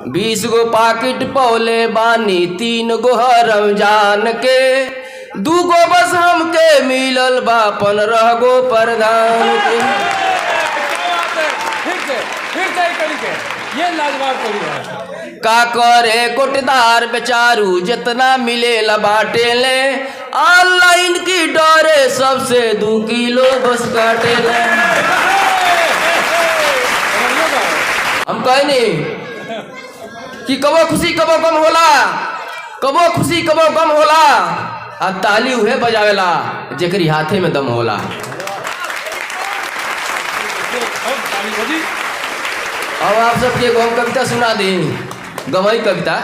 20 गो पाकिट पौले बानी 3 गो रमजान के 2 गो बस हमके मिलल बा 15 गो प्रधान के। ये लाजवाब कड़ी है। का करे कोटदार बेचारू जितना मिले बाटे ले ऑनलाइन की डरे सबसे 2 किलो बस काटे ले। हम कहे नहीं कि कबो खुशी कबो गम होला, कबो खुशी कबो गम होला, आ ताली उहे बजावेला जेकरी हाथे में दम होला। अब आप सबके एगो हम कविता सुना दी, गवई कविता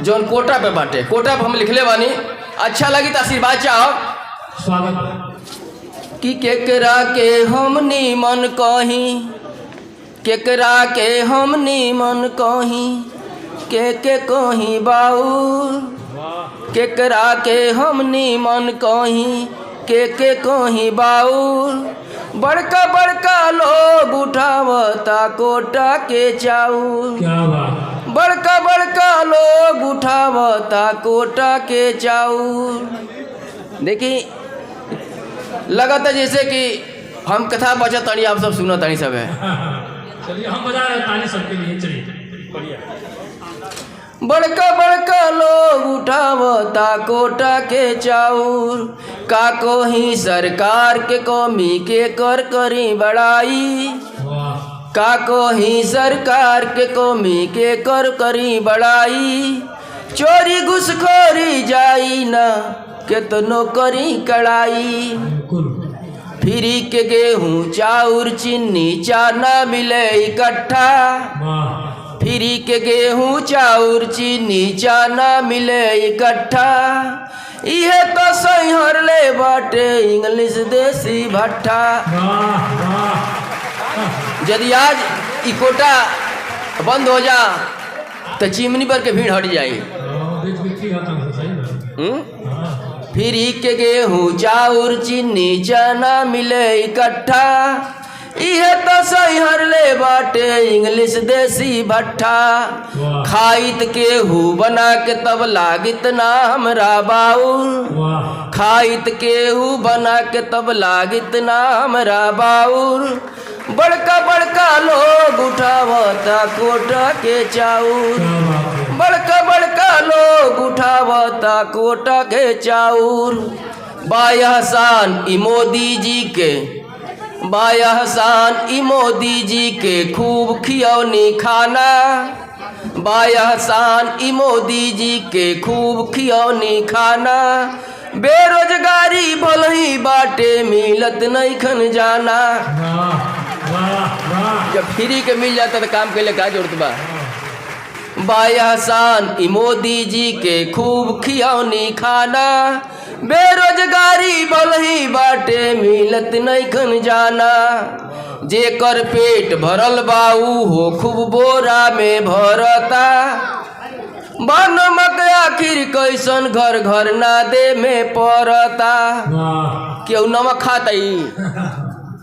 जौन कोटा पे बाटे, कोटा पे हम लिखले बानी। अच्छा लगी तो आशीर्वाद चाहो। स्वागत। कि केकरा के हम नीमन कहीं, केकरा के हम नीमन कहीं, के कहीं बाऊ, केकरा के हम नीमन कहीं, के कहीं बाऊ। बड़का बड़का लोग उठावता कोटा के चाउर, क्या बात। बड़का बड़का लोग उठावता कोटा के चाउर। देखी लगा था जैसे कि हम कथा बचा तानी, आप सब सुना तानी सब है। चलिए हम बजा रहे ताली सबके लिए, चलिए बढ़िया। बड़का बड़का लोग उठावता कोटा के चाउर, का कोही सरकार के कमी के कर करी बड़ाई, का कोही सरकार के कमी के कर करी बड़ाई। चोरी घुसखोरी जाई ना केतनो करी कड़ाई, फ्री के गेहूँ चाउर चीनी चाना मिले इकट्ठा, फ्री के गेहूँ चाउर चीनी चाना मिले इकट्ठा। इहे तो सैहर ले बाटे इंग्लिश देसी भट्ठा। यदि आज ई कोटा बंद हो जा तो चिमनी पर के भीड़ हट जाई। फ्री के गेहूँ चाउर चीनी चना मिले इकट्ठा, इहे तो सैहर ले बाटे इंग्लिश देसी भट्ठा। खाइत केहू बना के तब लागित ना हमरा बाउर, खाइत केहू बना के तब लागित ना हमरा बाउर। बड़का बड़का लोग उठावता कोटा के चाउर, बड़का बड़का लोग उठावता कोटा के चाउर। बायहसान ई मोदी जी के, बायहसान ई मोदी जी के खूब खियौनी खाना, बायहसान ई मोदी जी के खूब खियौनी खाना। बेरोजगारी भलही बाटे मिलत नइखन जाना। जब फ्री के मिल जाता तो काम के लिए का जरूरत बा। बायहसान ई मोदी जी के खूब खियौनी खाना, बेरोजगारी भलही बाटे मिलत नइखन जाना। जेकर पेट भरल बाऊ हो खूब बोरा में भरता, बनमक आखिर कैसन घर घर ना दे में पड़ता। केहू नमक खातई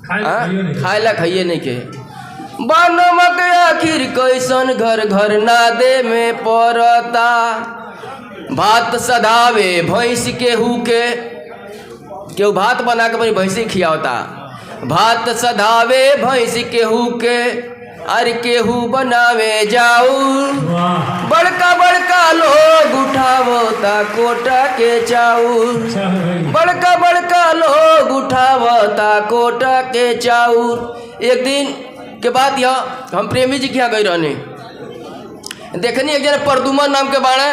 खाए ला खाइए नहीं के। बनमक आखिर कैसन घर घर ना दे में पड़ता। भात सधावे भैंस केहू के, केहू भात बना के अपनी भैंसी खियावता। भात सधावे भैंस केहू के, अरे केहू बनावे जाऊर। बड़का बड़का लोग उठावता कोटा के चाउर, बड़का बड़का लोग उठावता कोटा के चाउर। एक दिन के बाद यह हम प्रेमी जी के यहाँ गई रहने, देखनी एक जन परदुमन नाम के बाड़ा,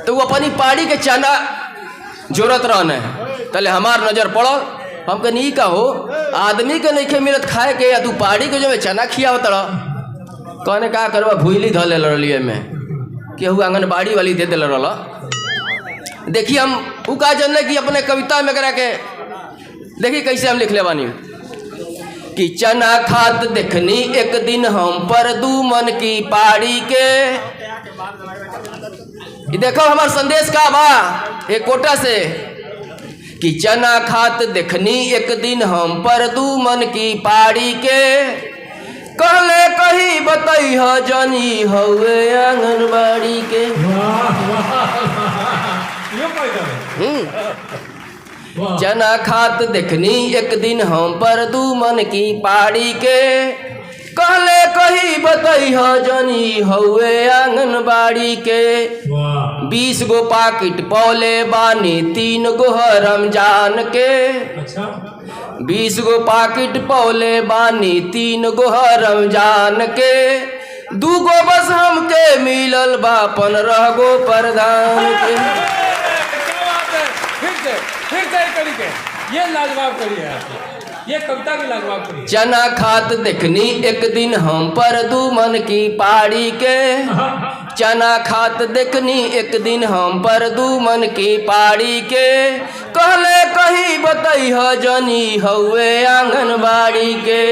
तो वो अपनी पाड़ी के चना जोरत रहने। तले हमार नजर पड़ल, हम कहीं नहीं कहो आदमी के नहीं मिलत खाए के, या तू पाड़ी के जो चना खियावत रह। कहने का करवा भूली धले रही में, केहू आंगनबाड़ी वाली दे दिल रहा। देखिए हम उ का जानले कि अपने कविता में करा के देखिए कैसे हम लिख ले बानी कि चना खात देखनी एक दिन हम परदुमन की पाड़ी के। देखो हमार संदेश का बा एक कोटा से कि चना खात देखनी एक दिन हम परदुमन की पाड़ी के। कहले कहीं बताई ह जनी हवे आंगनबाड़ी के। चना खात देखनी एक दिन हम पर दुमन की पाड़ी के। कहले कहीं बताई ह जनी हवे आंगनबाड़ी के। 20 गो पाकिट पौले बानी 3 गो रमजान के। 20 गो पाकिट पौले बानी 3 गो रमजान के। 2 गो बस हमके मिलल बा 15 गो प्रधान के। फिर से करी के ये लाजवाब करी है, ये कविता भी लाजवाब करी। चना खात देखनी एक दिन हम पर दुमन की पाड़ी के। चना खात देखनी एक दिन हम पर दुमन की पाड़ी के। कहले कहीं बताई ह जनी हवे आंगनबाड़ी के।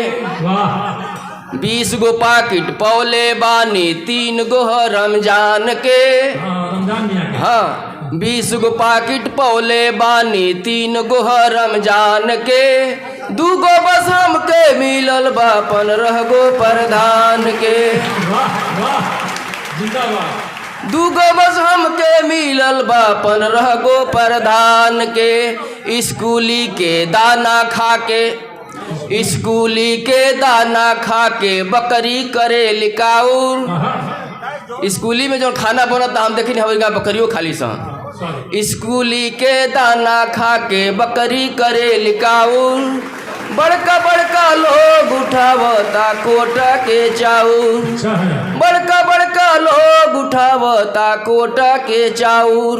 20 गो पाकिट पौले बानी 3 गो रमजान के। हाँ 20 गो पाकिट पौले बानी 3 गो रमजान के। 2 गो बस हमके मिलल बा 15 गो प्रधान के। 2 गो बस हमके मिलल बा 15 गो प्रधान के। स्कूली के दाना खा के, स्कूली के दाना खा के बकरी करे लिकाउर। स्कूली में जो खाना बनता हम देखी हमारे गाँव बकरियों खाली सन। स्कूली के दाना खा के बकरी करे लिकाउर। बड़का बड़का लोग उठावता कोटा के चाउर। बड़का बड़का लोग उठावता कोटा के चाउर।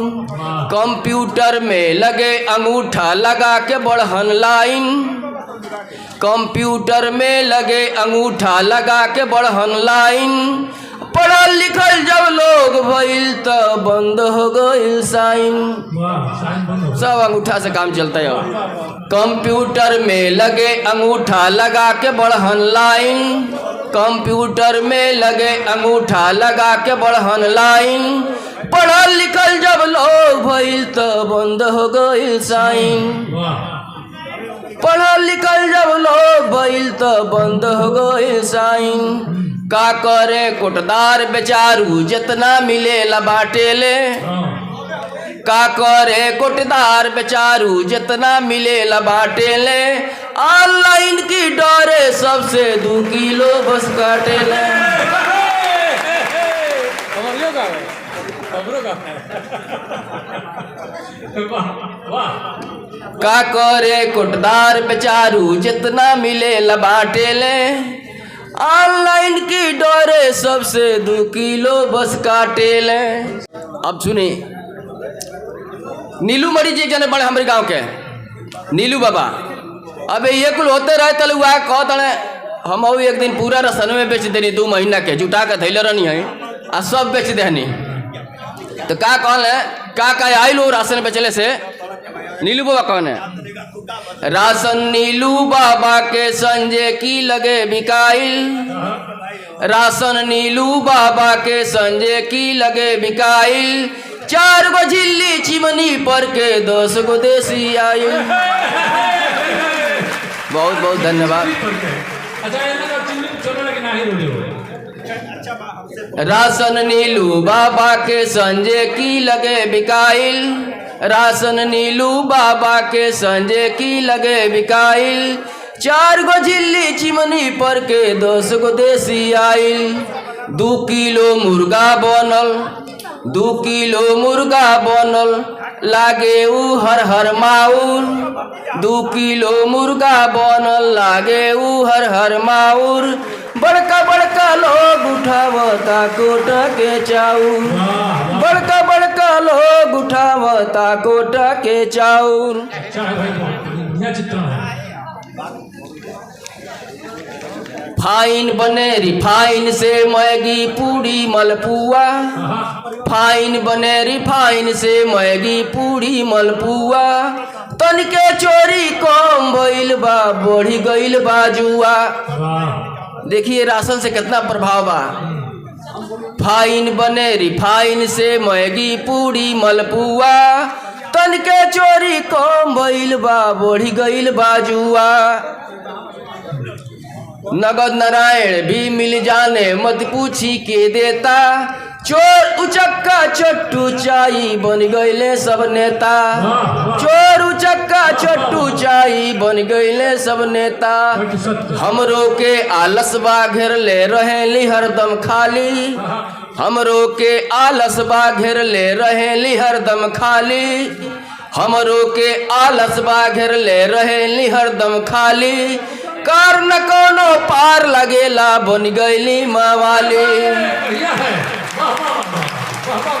कंप्यूटर में लगे अंगूठा लगा के बढ़न लाइन। कंप्यूटर में लगे अंगूठा लगा के बढ़न लाइन। पढ़ल लिखल जब लोग भइल त बंद हो गइल साइन। सब अंगूठा से काम चलता है। कंप्यूटर में लगे अंगूठा लगा के बढ़न लाइन। कंप्यूटर में लगे अंगूठा लगा के बढ़न लाइन। पढ़ल लिखल जब लोग भइल त बंद हो गइल साइन। पढ़ल लिखल जब लोग भइल त बंद हो गइल साइन। का करे कोटदार बेचारू जितना मिले बाटेले। का करे कोटदार बेचारू जितना मिले बाटेले। ऑनलाइन की डरे सबसे 2 किलो बस काटेले। का करे कोटदार बेचारू जितना मिले बाटेले। ऑनलाइन की डरे सबसे 2 किलो बस काटेले। अब सुनी नीलू मरी जी जने बड़े हमारे गांव के नीलू बाबा। अबे ये कुल होते रहे तलुआ कहते हम एक दिन पूरा रसन में बेच देनी 2 महीना के जुटा के धैले रहनी है आ सब बेच देनी। तो का कहल है का आई लो राशन बेचले से। नीलू बाबा कौन है? राशन नीलू बाबा के संजय की लगे बिकाइल। राशन नीलू बाबा के संजय की लगे बिकाइल। 4 गो झिल्ली चिमनी पर के 10 गो देसी आइल। बहुत बहुत धन्यवाद। राशन नीलू बाबा के संजय की लगे बिकाइल। राशन नीलू बाबा के संजय की लगे बिकाइल। 4 गो झिल्ली चिमनी पर के 10 गो देसी आइल। 2 किलो मुर्गा बनल, 2 किलो मुर्गा बनल लागे ऊ हर हर माउर। 2 किलो मुर्गा बनल लागे ऊ हर हर माउर। बड़का बड़का लोग उठावता कोटा के चाउर। बड़का बड़का लोग उठावता कोटा के चाउर। फाइन बने रिफाइन से मैगी पूड़ी मलपुआ। फाइन बने रिफाइन से मैगी पूड़ी मलपुआ। तनिके चोरी कम भइल बा बढ़ी गइल बाजुआ। देखिए राशन से कितना प्रभाव बा। फाइन बने रिफाइन से मैगी पूड़ी मलपुआ। तनिके चोरी कम भइल बा बढ़ी गइल बाजुआ। नगद नारायण भी मिल जाने मत पूछी के देता। चोर उचक्का चट्टू चाई बन गईले सब नेता। चोर उचक्का चट्टू चाई बन गईले सब नेता। हमरो के आलस बा घेर ले रहेली हरदम खाली। हमरो के आलस बा घेर ले रहेली हरदम खाली। हमरो के आलस बा घेर ले रहेली हरदम खाली। कार न कोनो पार लगेला बन गईली मावाली।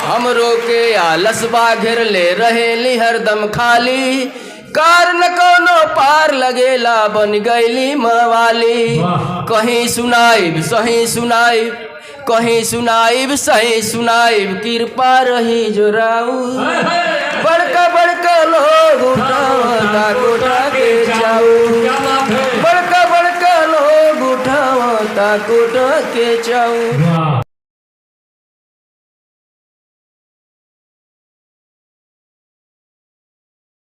हमरो के आलस बा घेर ले रहेली हरदम खाली। कार न कोनो पार लगेला बन गईली मावाली। कहीं सुनाइब सही सुनाइब, कहीं सुनाइब सही सुनाइब, कृपा रही जोराऊ। बड़का बड़का लोग उठावता कोटा के जाऊ। बड़का बड़का लोग उठावता कोटा के जाऊ।